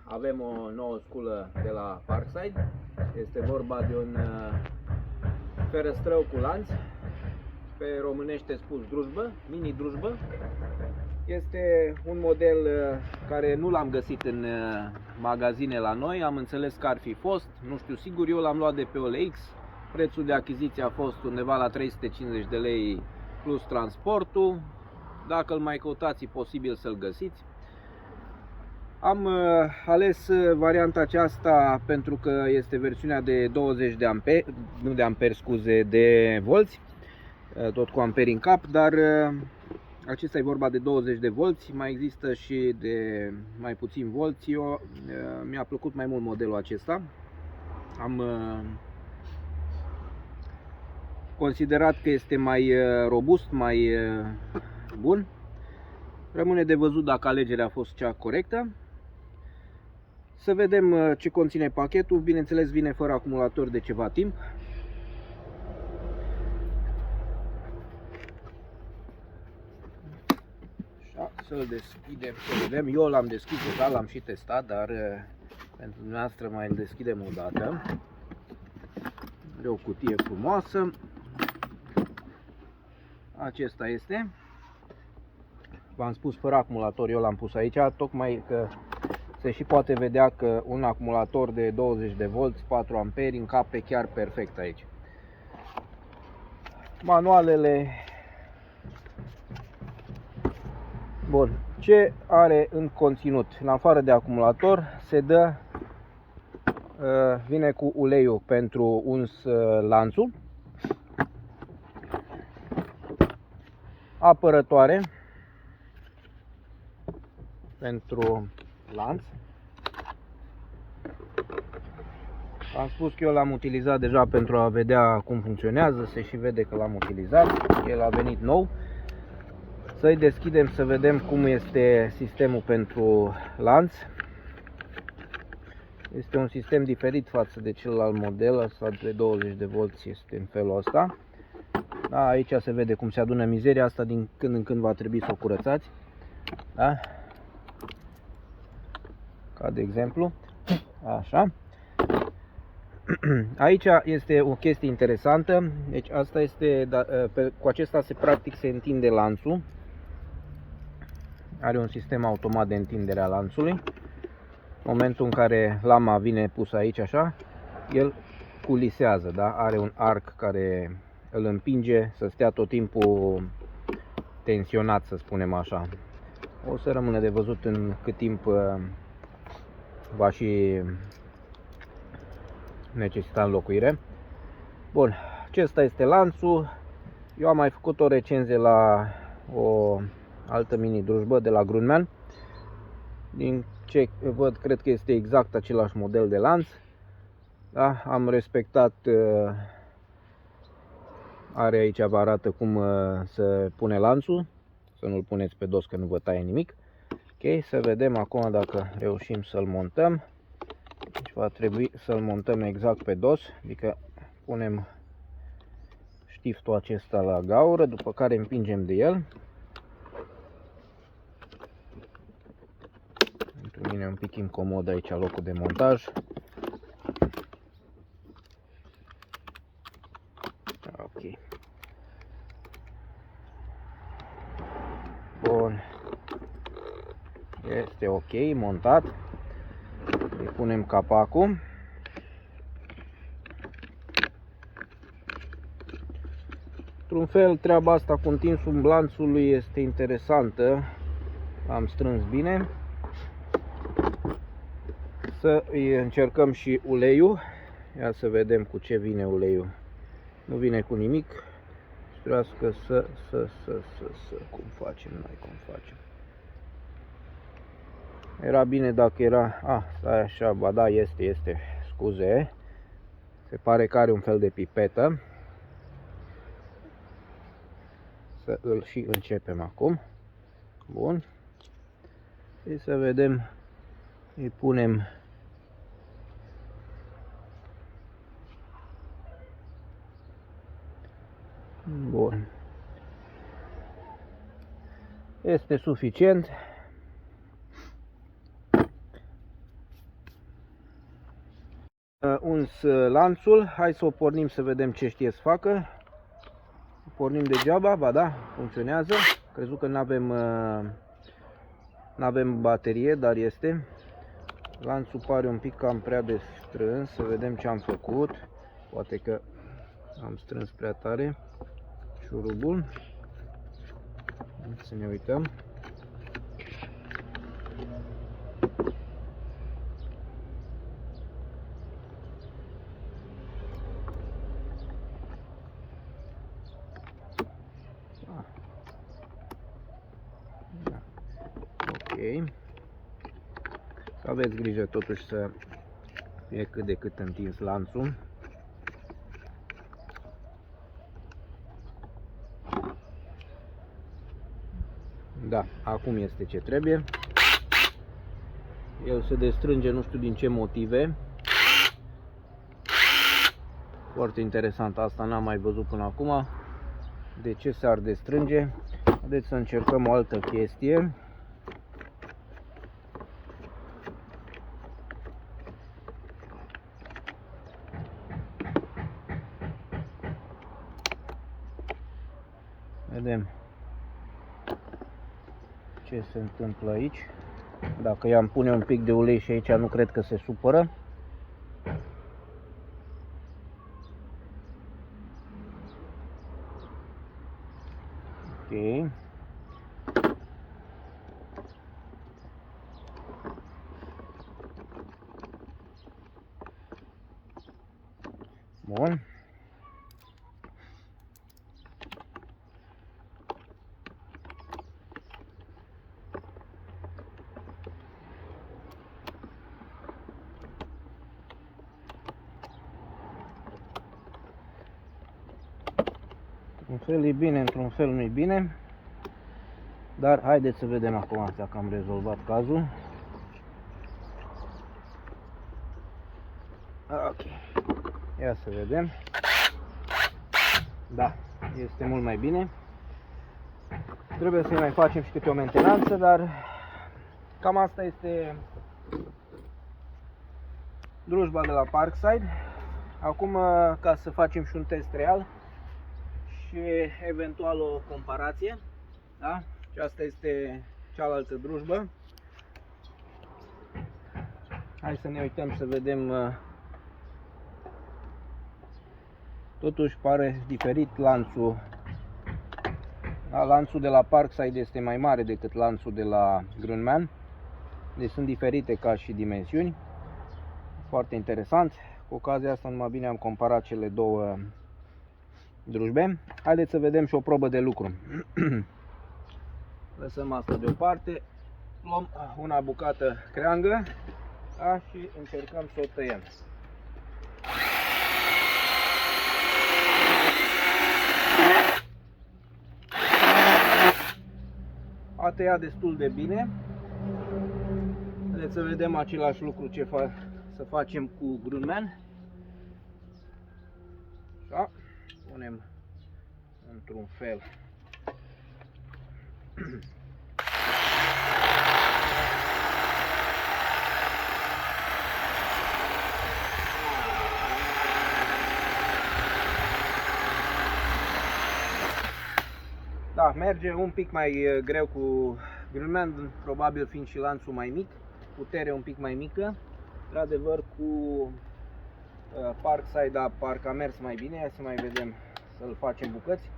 Avem o nouă sculă de la Parkside. Este vorba de un ferăstrău cu lanț, pe românește spus drujbă, mini drujbă. Este un model care nu l-am găsit în magazine la noi, am înțeles că ar fi fost, nu știu sigur, eu l-am luat de pe OLX. Prețul de achiziție a fost undeva la 350 de lei plus transportul. Dacă îl mai căutați, e posibil să-l găsiți. Am ales varianta aceasta pentru că este versiunea de 20 de amperi, nu de amperi, scuze, de volți, tot cu amperi în cap, dar acesta e vorba de 20 de volți, mai există și de mai puțin volți. Mi-a plăcut mai mult modelul acesta. Am considerat că este mai robust, mai bun. Rămâne de văzut dacă alegerea a fost cea corectă. Să vedem ce conține pachetul. Bineînțeles, vine fără acumulator de ceva timp. Așa, să-l deschidem, să vedem. Eu l-am deschis deja, l-am și testat, dar pentru dumneavoastră mai îl deschidem o dată. Are o cutie frumoasă. Acesta este. V-am spus fără acumulator, eu l-am pus aici, tocmai că se și poate vedea că un acumulator de 20 de volți, 4 amperi, încape chiar perfect aici. Manualele. Bun. Ce are în conținut? În afară de acumulator, se dă, vine cu uleiul pentru uns lanțul, apărătoare pentru lanț. Am spus că eu l-am utilizat deja pentru a vedea cum funcționează, se și vede că l-am utilizat, el a venit nou. Să-i deschidem să vedem cum este sistemul pentru lanț. Este un sistem diferit față de celălalt model, ăsta de 20 de volți este în felul ăsta. Da, aici se vede cum se adună mizeria asta, din când în când va trebui să o curățați. Da? Ca de exemplu, așa. Aici este o chestie interesantă. Deci asta este, cu acesta practic se întinde lanțul. Are un sistem automat de întindere a lanțului. În momentul în care lama vine pusă aici așa, el culisează, da? Are un arc care îl împinge să stea tot timpul tensionat, să spunem așa. O să rămână de văzut în cât timp va și necesita înlocuire. Bun, acesta este lanțul. Eu am mai făcut o recenzie la o altă mini drujbă de la Grundman. Din ce văd, cred că este exact același model de lanț. Da? Am respectat, are aici, vă arată cum se pune lanțul. Să nu-l puneți pe dos, că nu vă taie nimic. Ok, să vedem acum dacă reușim să-l montăm. Deci va trebui să-l montăm exact pe dos, adică punem știftul acesta la gaură, după care împingem de el. Pentru mine e un pic incomod aici locul de montaj. Ok. Bun. Este ok, montat. Îi punem capacul. Într-un fel, treaba asta cu întinsul lanțului este interesantă. Am strâns bine. Să îi încercăm și uleiul. Ia să vedem cu ce vine uleiul. Nu vine cu nimic. Trebuiască să cum facem noi, cum facem. Era bine dacă era, stai așa, ba da, este, scuze. Se pare că are un fel de pipetă. Să îl și începem acum. Bun. Și să vedem, îi punem bun. Este suficient. Uns lanțul, hai să o pornim să vedem ce știe să facă. Pornim degeaba, ba da, funcționează. Crezut că n-avem baterie, dar este. Lanțul pare un pic cam prea de strâns, să vedem ce am făcut. Poate că am strâns prea tare șurubul. Să ne uităm. Ok. Să aveți grijă totuși să fie cât de cât întins lanțul. Da, acum este ce trebuie. El se destrânge, nu știu din ce motive. Foarte interesant, asta n-am mai văzut până acum. De ce s-ar destrânge? Haideți să încercăm o altă chestie. Vedem ce se întâmplă aici. Dacă i-am pune un pic de ulei și aici, nu cred că se supără. Ok. Bun. Într-un fel e bine, într-un fel nu e bine. Dar haideți să vedem acum dacă am rezolvat cazul. Ok. Ia să vedem. Da, este mult mai bine. Trebuie să mai facem și câte o mentenanță, dar cam asta este drujba de la Parkside. Acum, ca să facem și un test real și eventual o comparație, da? Și asta este cealaltă drujbă. Hai să ne uităm să vedem. Totuși pare diferit lanțul. Da, lanțul de la Parkside este mai mare decât lanțul de la Grünmann. Deci sunt diferite ca și dimensiuni. Foarte interesant. Cu ocazia asta numai bine am comparat cele două drujbe. Haideți să vedem și o probă de lucru. Lăsăm asta deoparte. Luăm una bucată creangă, da, și încercăm să o tăiem. A tăiat destul de bine. Haideți să vedem același lucru să facem cu Grünmann. Da, punem într-un fel. Da, merge un pic mai greu cu Grünmann, probabil fiind și lanțul mai mic, putere un pic mai mică. Într-adevăr, cu Parkside, da, parcă a mers mai bine. Hai să mai vedem, să-l facem bucăți.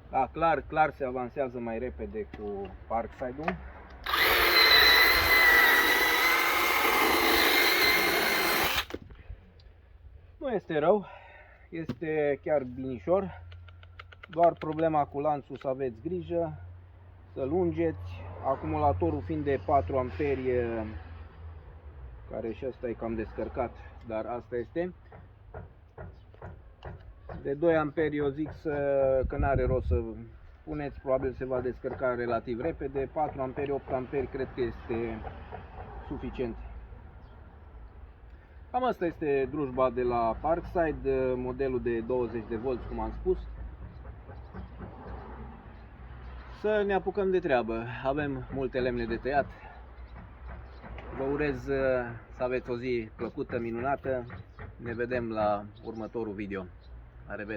Da, clar se avansează mai repede cu Parkside-ul. Nu este rău, este chiar binișor. Doar problema cu lanțul, să aveți grijă, să-l ungeți. Acumulatorul fiind de 4 amperi, care și ăsta e cam descărcat, dar asta este. De 2 amperi eu zic că n-are rost să puneți, probabil se va descărca relativ repede. 4 amperi, 8 amperi cred că este suficient. Cam asta este drujba de la Parkside, modelul de 20 de volți, cum am spus. să ne apucăm de treabă. Avem multe lemne de tăiat. Vă urez să aveți o zi plăcută, minunată. Ne vedem la următorul video. La revedere!